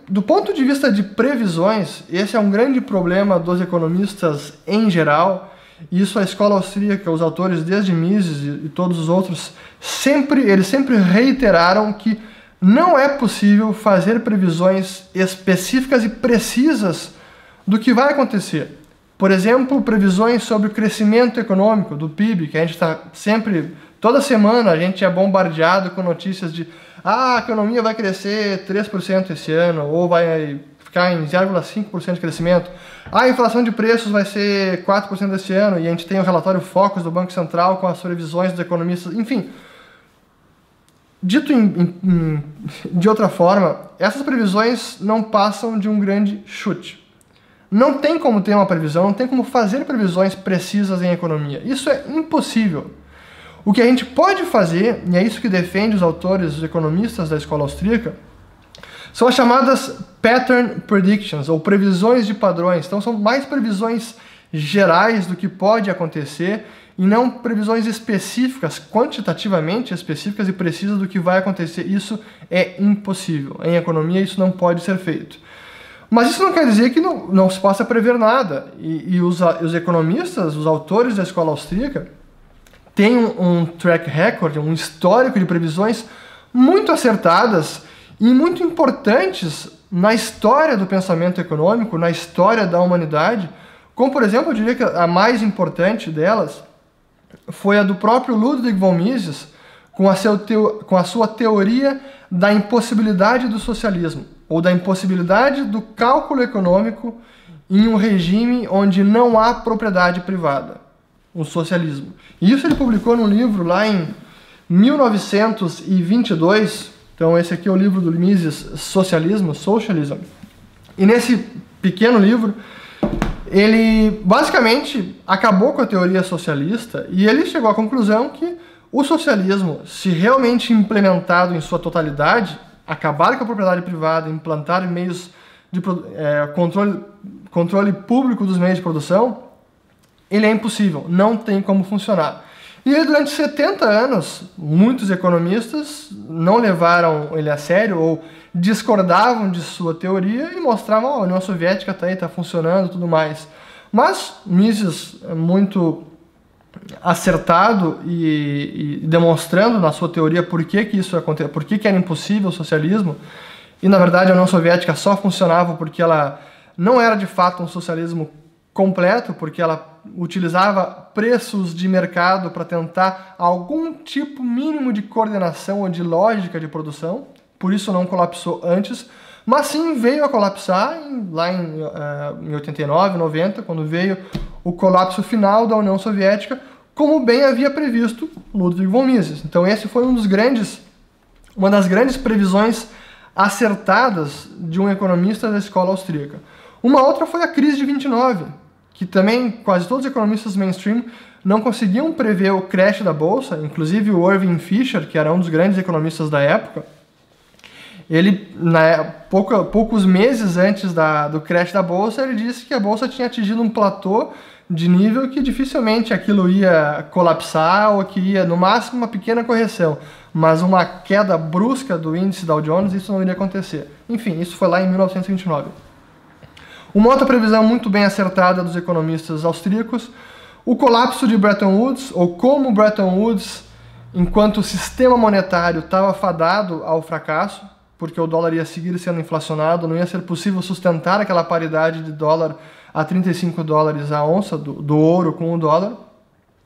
do ponto de vista de previsões, esse é um grande problema dos economistas em geral. Isso a escola austríaca, os autores desde Mises e todos os outros, eles sempre reiteraram que não é possível fazer previsões específicas e precisas do que vai acontecer. Por exemplo, previsões sobre o crescimento econômico do PIB, que a gente está sempre, toda semana a gente é bombardeado com notícias de a economia vai crescer 3% esse ano, ou vai ficar em 0,5% de crescimento. A inflação de preços vai ser 4% esse ano, e a gente tem o relatório Focus do Banco Central com as previsões dos economistas, enfim. Dito de outra forma, essas previsões não passam de um grande chute. Não tem como ter uma previsão, não tem como fazer previsões precisas em economia. Isso é impossível. O que a gente pode fazer, e é isso que defende os autores, os economistas da escola austríaca, são as chamadas pattern predictions, ou previsões de padrões. Então são mais previsões gerais do que pode acontecer, e não previsões específicas, quantitativamente específicas e precisas do que vai acontecer. Isso é impossível. Em economia isso não pode ser feito. Mas isso não quer dizer que não se possa prever nada. E os economistas, os autores da escola austríaca, têm um track record, um histórico de previsões muito acertadas e muito importantes na história do pensamento econômico, na história da humanidade. Como, por exemplo, eu diria que a mais importante delas foi a do próprio Ludwig von Mises, com a sua teoria da impossibilidade do socialismo, ou da impossibilidade do cálculo econômico em um regime onde não há propriedade privada, o socialismo. E isso ele publicou num livro lá em 1922, então esse aqui é o livro do Mises, Socialismo, Socialism. E nesse pequeno livro, ele basicamente acabou com a teoria socialista e ele chegou à conclusão que o socialismo, se realmente implementado em sua totalidade, acabar com a propriedade privada, implantar meios de controle público dos meios de produção, ele é impossível, não tem como funcionar. E aí, durante 70 anos, muitos economistas não levaram ele a sério ou discordavam de sua teoria e mostravam, a União Soviética está aí, está funcionando e tudo mais. Mas Mises, muito acertado e demonstrando na sua teoria por que isso aconteceu, por que era impossível o socialismo, e na verdade a União Soviética só funcionava porque ela não era de fato um socialismo completo, porque ela utilizava preços de mercado para tentar algum tipo mínimo de coordenação ou de lógica de produção, por isso não colapsou antes, mas sim veio a colapsar lá em 89, 90, quando veio o colapso final da União Soviética, como bem havia previsto Ludwig von Mises. Então esse foi uma das grandes previsões acertadas de um economista da escola austríaca. Uma outra foi a crise de 29, que também quase todos os economistas mainstream não conseguiam prever o crash da Bolsa, inclusive o Irving Fisher, que era um dos grandes economistas da época. Ele, poucos meses antes do crash da Bolsa, ele disse que a Bolsa tinha atingido um platô de nível que dificilmente aquilo ia colapsar ou que ia, no máximo, uma pequena correção. Mas uma queda brusca do índice Dow Jones, isso não iria acontecer. Enfim, isso foi lá em 1929. Uma outra previsão muito bem acertada dos economistas austríacos, o colapso de Bretton Woods, ou como Bretton Woods, enquanto sistema monetário, estava fadado ao fracasso, porque o dólar ia seguir sendo inflacionado, não ia ser possível sustentar aquela paridade de dólar a 35 dólares a onça do ouro com o dólar,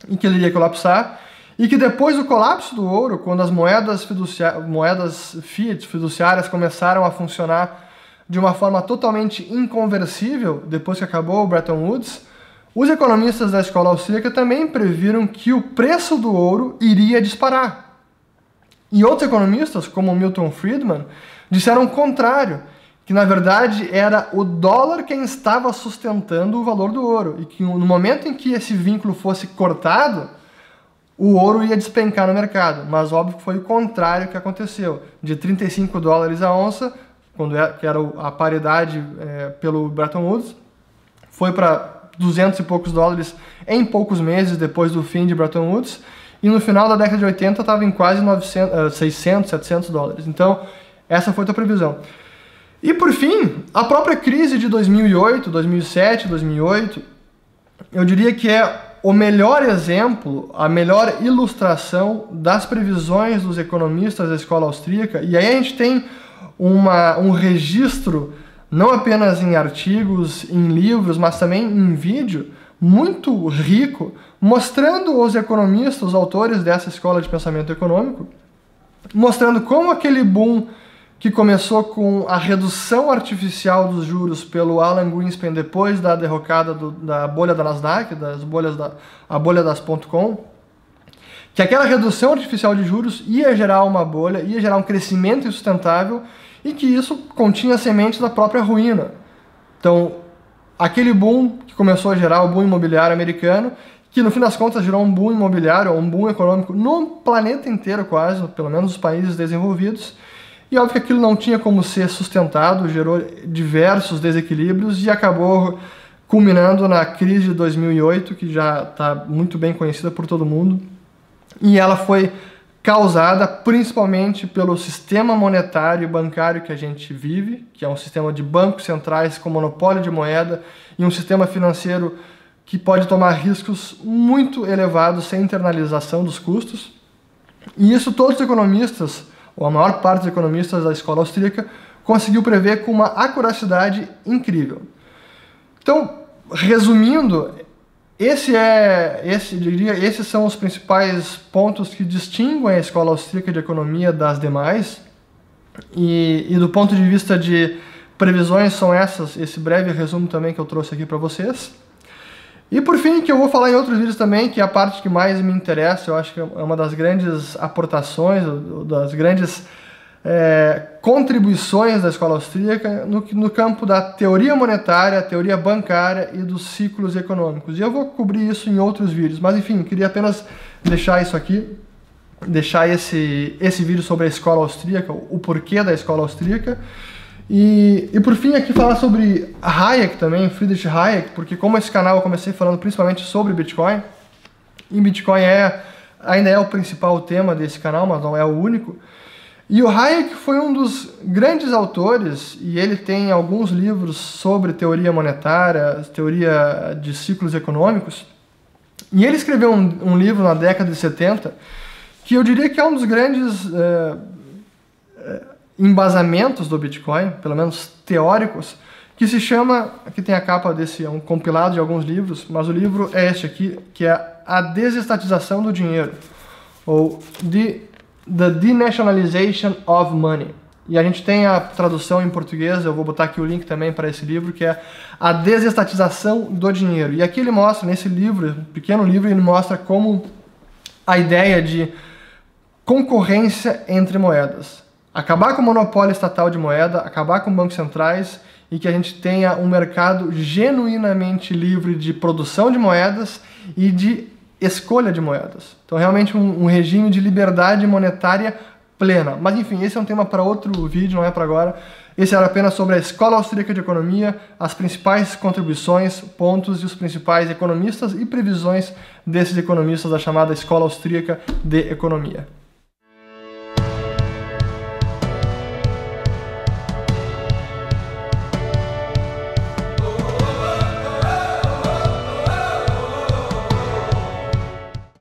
e que ele iria colapsar, e que depois do colapso do ouro, quando as moedas fiat fiduciárias começaram a funcionar de uma forma totalmente inconversível, depois que acabou o Bretton Woods, os economistas da escola austríaca também previram que o preço do ouro iria disparar. E outros economistas, como Milton Friedman, disseram o contrário, que na verdade era o dólar quem estava sustentando o valor do ouro, e que no momento em que esse vínculo fosse cortado, o ouro ia despencar no mercado. Mas óbvio que foi o contrário que aconteceu. De 35 dólares a onça, que era a paridade pelo Bretton Woods, foi para 200 e poucos dólares em poucos meses depois do fim de Bretton Woods, e no final da década de 80 estava em quase 600, 700 dólares. Então, essa foi a previsão. E por fim, a própria crise de 2008, 2007, 2008, eu diria que é o melhor exemplo, a melhor ilustração das previsões dos economistas da escola austríaca. E aí a gente tem um registro, não apenas em artigos, em livros, mas também em vídeo, muito rico, mostrando os economistas, os autores dessa escola de pensamento econômico, mostrando como aquele boom que começou com a redução artificial dos juros pelo Alan Greenspan depois da derrocada da bolha da Nasdaq, a bolha das .com, que aquela redução artificial de juros ia gerar uma bolha, ia gerar um crescimento insustentável e que isso continha sementes da própria ruína. Então, aquele boom que começou a gerar o boom imobiliário americano, que no fim das contas gerou um boom imobiliário, um boom econômico no planeta inteiro quase, pelo menos nos países desenvolvidos, e óbvio que aquilo não tinha como ser sustentado, gerou diversos desequilíbrios e acabou culminando na crise de 2008, que já está muito bem conhecida por todo mundo. E ela foi causada principalmente pelo sistema monetário e bancário que a gente vive, que é um sistema de bancos centrais com monopólio de moeda e um sistema financeiro que pode tomar riscos muito elevados sem internalização dos custos. E isso todos os economistas, ou a maior parte dos economistas da escola austríaca, conseguiu prever com uma acuracidade incrível. Então, resumindo, esses são os principais pontos que distinguem a escola austríaca de economia das demais. E do ponto de vista de previsões são esse breve resumo também que eu trouxe aqui para vocês. E por fim, que eu vou falar em outros vídeos também, que é a parte que mais me interessa, eu acho que é uma das grandes aportações, das grandes contribuições da escola austríaca no campo da teoria monetária, teoria bancária e dos ciclos econômicos. E eu vou cobrir isso em outros vídeos, mas enfim, queria apenas deixar isso aqui, deixar esse vídeo sobre a escola austríaca, o porquê da escola austríaca. E por fim aqui falar sobre Hayek também, Friedrich Hayek, porque como esse canal eu comecei falando principalmente sobre Bitcoin, e Bitcoin ainda é o principal tema desse canal, mas não é o único. E o Hayek foi um dos grandes autores, e ele tem alguns livros sobre teoria monetária, teoria de ciclos econômicos, e ele escreveu um livro na década de 70, que eu diria que é um dos grandes embasamentos do Bitcoin, pelo menos teóricos, que se chama, aqui tem a capa desse, é um compilado de alguns livros, mas o livro é este aqui, que é A Desestatização do Dinheiro, ou The Denationalization of Money. E a gente tem a tradução em português, eu vou botar aqui o link também para esse livro, que é A Desestatização do Dinheiro. E aqui ele mostra, nesse livro, pequeno livro, ele mostra como a ideia de concorrência entre moedas, acabar com o monopólio estatal de moeda, acabar com bancos centrais e que a gente tenha um mercado genuinamente livre de produção de moedas e de escolha de moedas. Então, realmente um regime de liberdade monetária plena. Mas, enfim, esse é um tema para outro vídeo, não é para agora. Esse era apenas sobre a Escola Austríaca de Economia, as principais contribuições, pontos e os principais economistas e previsões desses economistas da chamada Escola Austríaca de Economia.